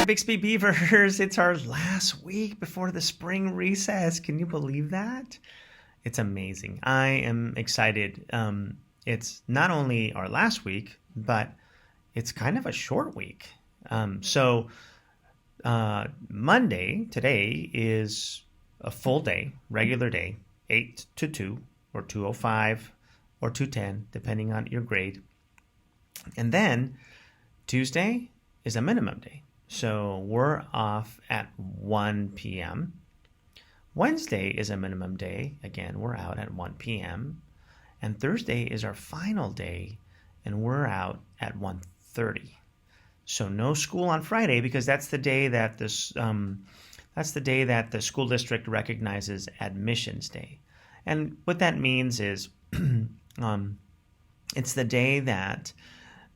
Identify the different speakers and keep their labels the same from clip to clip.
Speaker 1: Bixby Beavers. It's our last week before the spring recess. Can you believe that? It's amazing. I am excited. It's not only our last week, but it's kind of a short week. Monday, today, is a full day, regular day, 8 to 2, or 2:05, or 2:10, depending on your grade. And then Tuesday is a minimum day. So we're off at 1 p.m. Wednesday is a minimum day. Again, we're out at 1 p.m. And Thursday is our final day, and we're out at 1:30. So no school on Friday because that's the day that the school district recognizes Admissions Day. And what that means is it's the day that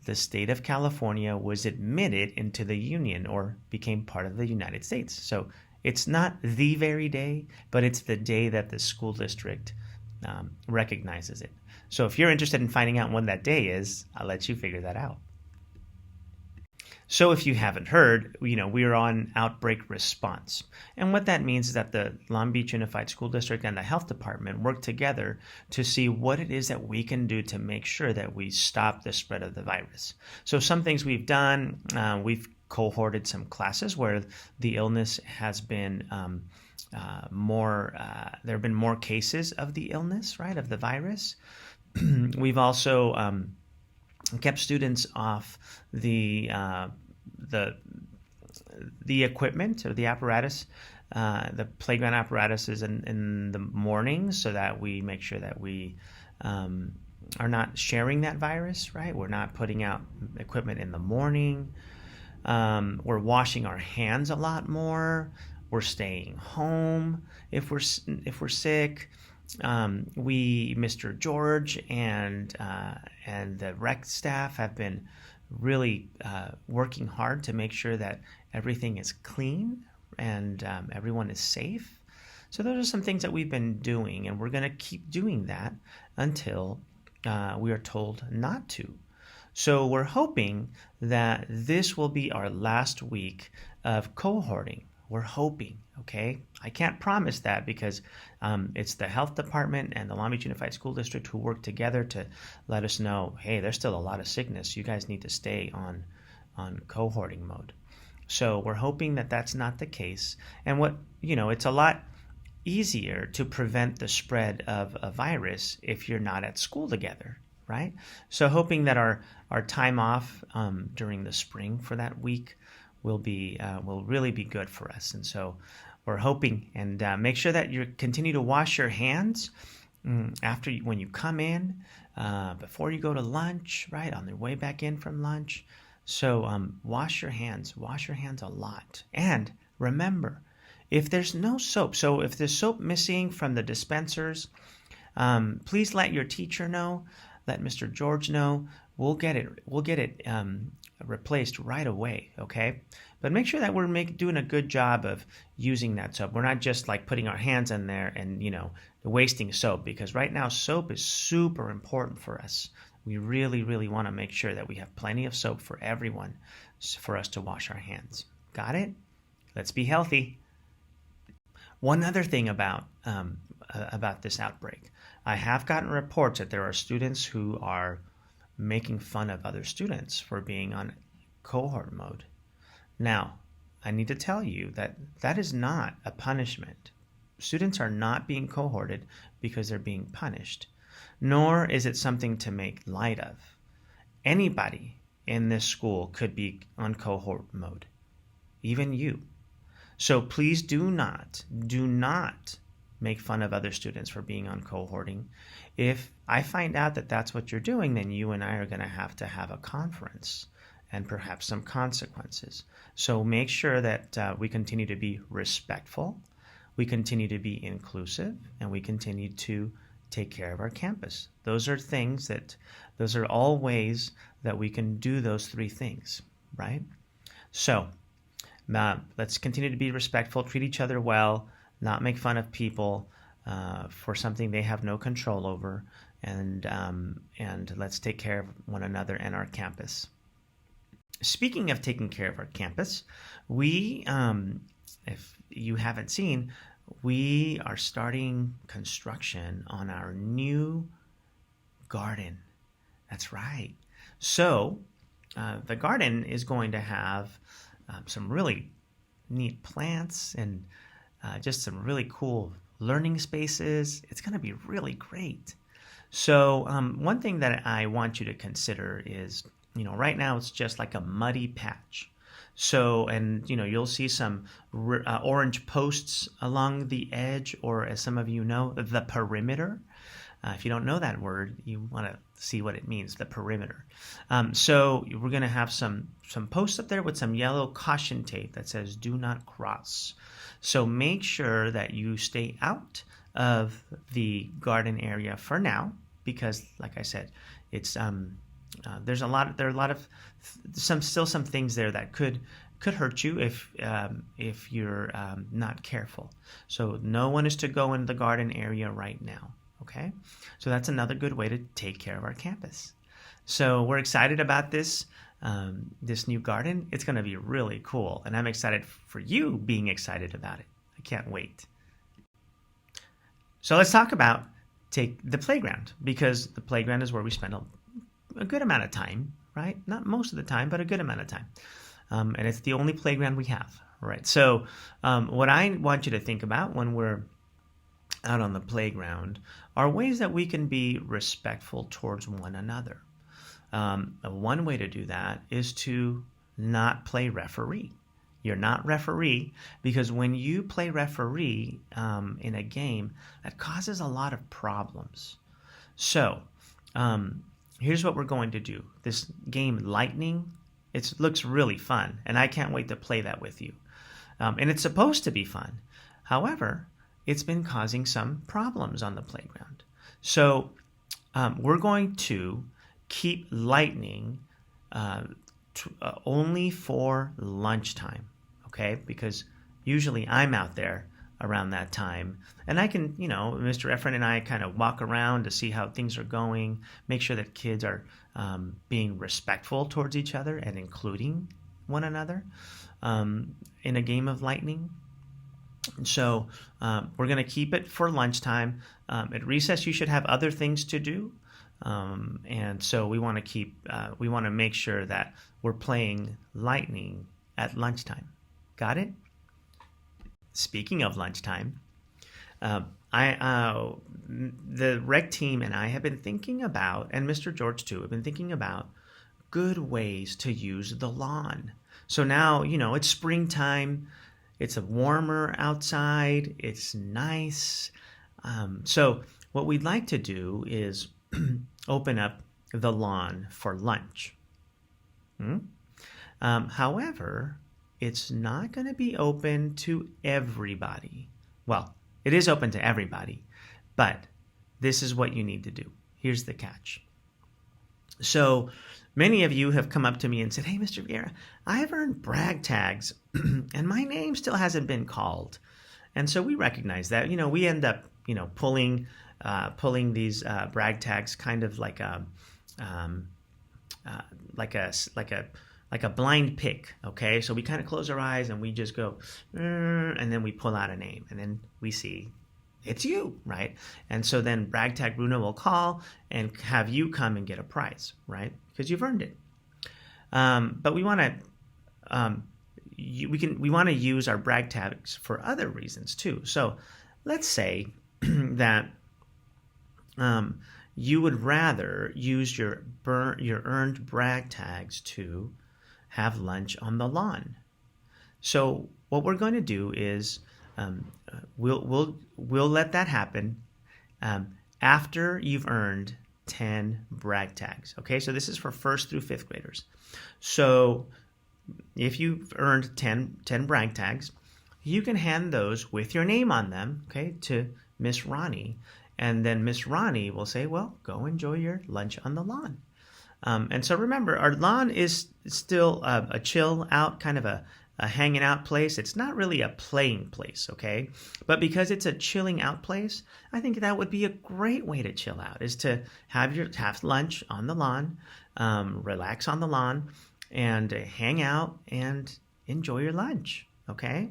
Speaker 1: the state of California was admitted into the Union or became part of the United States. So it's not the very day, but it's the day that the school district recognizes it. So if you're interested in finding out when that day is, I'll let you figure that out. So if you haven't heard, we are on outbreak response. And what that means is that the Long Beach Unified School District and the health department work together to see what it is that we can do to make sure that we stop the spread of the virus. So some things we've done, we've cohorted some classes where the illness has been there have been more cases of the illness, right, of the virus. We've also kept students off the equipment or the apparatus, the playground apparatuses in the morning, so that we make sure that we are not sharing that virus, right? We're not putting out equipment in the morning. We're washing our hands a lot more. We're staying home if we're sick. Mr. George and the rec staff have been really working hard to make sure that everything is clean and everyone is safe. So those are some things that we've been doing, and we're going to keep doing that until we are told not to. So we're hoping that this will be our last week of cohorting. We're hoping, okay? I can't promise that because it's the health department and the Long Beach Unified School District who work together to let us know, hey, there's still a lot of sickness. You guys need to stay on cohorting mode. So we're hoping that that's not the case. And it's a lot easier to prevent the spread of a virus if you're not at school together, right? So hoping that our time off during the spring for that week will really be good for us. And so we're hoping, and make sure that you continue to wash your hands when you come in, before you go to lunch, right, on the way back in from lunch. So wash your hands a lot. And remember, if there's no soap, so if there's soap missing from the dispensers, please let your teacher know, let Mr. George know. We'll get it replaced right away, okay? But make sure that we're doing a good job of using that soap. We're not just like putting our hands in there and, wasting soap, because right now soap is super important for us. We really, really want to make sure that we have plenty of soap for everyone for us to wash our hands. Got it? Let's be healthy. One other thing about this outbreak. I have gotten reports that there are students who are making fun of other students for being on cohort mode. Now, I need to tell you that that is not a punishment. Students are not being cohorted because they're being punished, nor is it something to make light of. Anybody in this school could be on cohort mode, even you. So please do not make fun of other students for being on cohorting. If I find out that that's what you're doing, then you and I are going to have a conference and perhaps some consequences. So make sure that we continue to be respectful, we continue to be inclusive, and we continue to take care of our campus. Those are all ways that we can do those three things, right? So let's continue to be respectful, treat each other well, not make fun of people for something they have no control over, and let's take care of one another and our campus. speaking of taking care of our campus, we, if you haven't seen, we are starting construction on our new garden. That's right. So the garden is going to have some really neat plants and just some really cool learning spaces. It's going to be really great. So one thing that I want you to consider is, right now it's just like a muddy patch. So, and you'll see some orange posts along the edge, or as some of you know, the perimeter. If you don't know that word, you want to see what it means, the perimeter. So we're going to have some posts up there with some yellow caution tape that says "Do not cross." So make sure that you stay out of the garden area for now, because, like I said, it's there are a lot of some things there that could hurt you if you're not careful. So no one is to go in the garden area right now. Okay, so that's another good way to take care of our campus. So we're excited about this new garden. It's going to be really cool, and I'm excited for you being excited about it. I can't wait. So let's talk about the playground, because the playground is where we spend a good amount of time, right? Not most of the time, but a good amount of time. And it's the only playground we have, right? So what I want you to think about when we're out on the playground are ways that we can be respectful towards one another. One way to do that is to not play referee. You're not referee, because when you play referee in a game, that causes a lot of problems. So here's what we're going to do. This game, Lightning, it looks really fun, and I can't wait to play that with you. And it's supposed to be fun. However, it's been causing some problems on the playground. So we're going to keep Lightning only for lunchtime, okay? Because usually I'm out there around that time, and I can, Mr. Efren and I kind of walk around to see how things are going, make sure that kids are being respectful towards each other and including one another in a game of Lightning. So we're going to keep it for lunchtime. At recess, you should have other things to do. And so we want to make sure that we're playing Lightning at lunchtime. Got it? Speaking of lunchtime, the rec team and I have been thinking about, and Mr. George too, have been thinking about good ways to use the lawn. So now, it's springtime. It's warmer outside. It's nice. So what we'd like to do is open up the lawn for lunch. However, it's not going to be open to everybody. Well, it is open to everybody, but this is what you need to do. Here's the catch. So many of you have come up to me and said, "Hey, Mr. Vieira, I have earned brag tags and my name still hasn't been called." And so we recognize that. We end up, pulling these brag tags kind of like a blind pick. Okay, so we kind of close our eyes and we just go, and then we pull out a name, and then we see it's you, right? And so then brag tag Bruno will call and have you come and get a prize, right? Because you've earned it. But we want to we want to use our brag tags for other reasons too. So let's say that you would rather use your earned brag tags to have lunch on the lawn. So what we're going to do is we'll let that happen after you've earned 10 brag tags. Okay, so this is for 1st through 5th graders. So if you've earned 10 brag tags, you can hand those with your name on them, okay, to Miss Ronnie. And then Miss Ronnie will say, "Well, go enjoy your lunch on the lawn." And so remember, our lawn is still a chill out, kind of a hanging out place. It's not really a playing place, okay? But because it's a chilling out place, I think that would be a great way to chill out, is to have lunch on the lawn, relax on the lawn, and hang out and enjoy your lunch. Okay.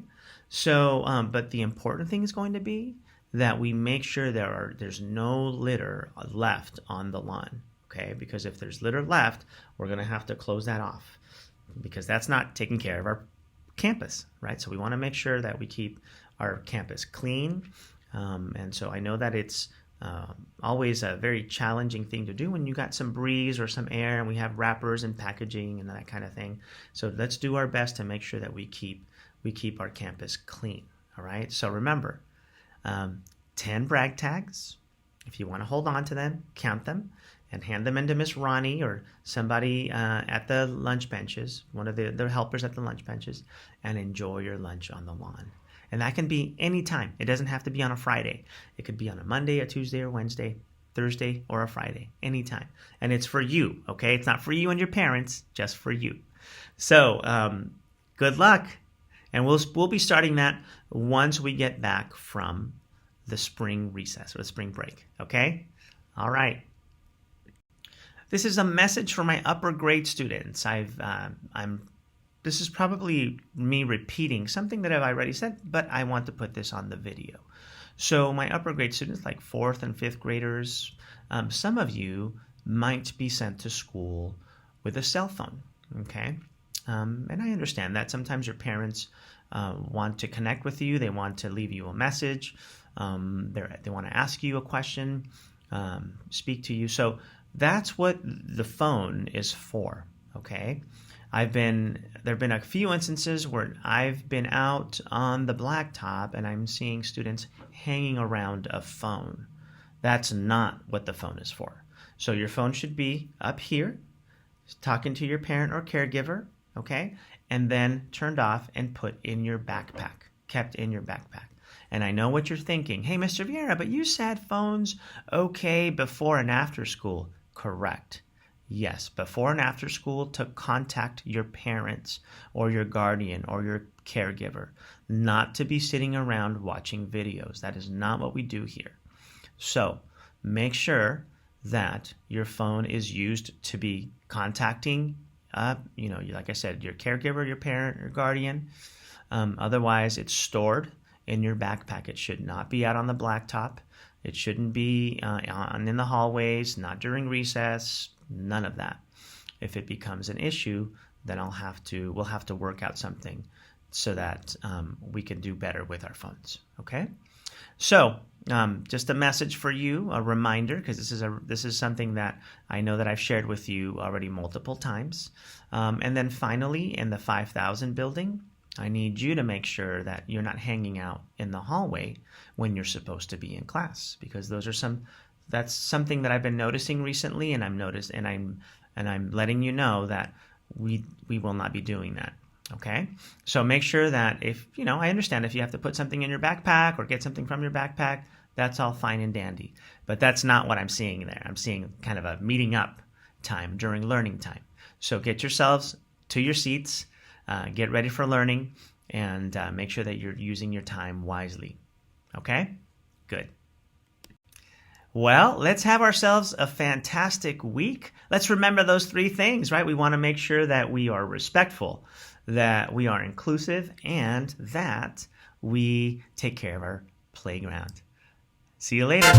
Speaker 1: So, but the important thing is going to be that we make sure there's no litter left on the lawn. Okay. Because if there's litter left, we're going to have to close that off, because that's not taking care of our campus, right? So we want to make sure that we keep our campus clean. And so I know that it's always a very challenging thing to do when you got some breeze or some air and we have wrappers and packaging and that kind of thing. So let's do our best to make sure that we keep our campus clean. All right. So remember, 10 brag tags. If you want to hold on to them, count them and hand them into Miss Ronnie or somebody at the lunch benches, one of the helpers at the lunch benches, and enjoy your lunch on the lawn. And that can be any time. It doesn't have to be on a Friday. It could be on a Monday, a Tuesday, or Wednesday, Thursday, or a Friday, anytime. And it's for you, okay? It's not for you and your parents, just for you. So good luck. And we'll be starting that once we get back from the spring recess or the spring break, okay? All right. This is a message for my upper grade students. This is probably me repeating something that I've already said, but I want to put this on the video. So my upper grade students, like 4th and 5th graders, some of you might be sent to school with a cell phone, okay? And I understand that sometimes your parents want to connect with you. They want to leave you a message. They want to ask you a question, speak to you. So that's what the phone is for, okay? There have been a few instances where I've been out on the blacktop and I'm seeing students hanging around a phone. That's not what the phone is for. So your phone should be up here, talking to your parent or caregiver, okay? And then turned off and put in your backpack, kept in your backpack. And I know what you're thinking. Hey, Mr. Vieira, but you said phones okay before and after school. Correct. Yes, before and after school to contact your parents or your guardian or your caregiver, not to be sitting around watching videos. That is not what we do here. So make sure that your phone is used to be contacting, like I said, your caregiver, your parent, your guardian. Otherwise, it's stored in your backpack. It should not be out on the blacktop. It shouldn't be in the hallways, not during recess. None of that. If it becomes an issue, then we'll have to work out something so that we can do better with our phones. Okay. So just a message for you, a reminder, because this is something that I know that I've shared with you already multiple times. And then finally, in the 5000 building, I need you to make sure that you're not hanging out in the hallway when you're supposed to be in class, because that's something that I've been noticing recently, and I'm letting you know that we will not be doing that. Okay? So make sure that I understand if you have to put something in your backpack or get something from your backpack, that's all fine and dandy. But that's not what I'm seeing there. I'm seeing kind of a meeting up time during learning time. So get yourselves to your seats, get ready for learning, and make sure that you're using your time wisely. Okay? Good. Well, let's have ourselves a fantastic week. Let's remember those 3 things, right? We want to make sure that we are respectful, that we are inclusive, and that we take care of our playground. See you later.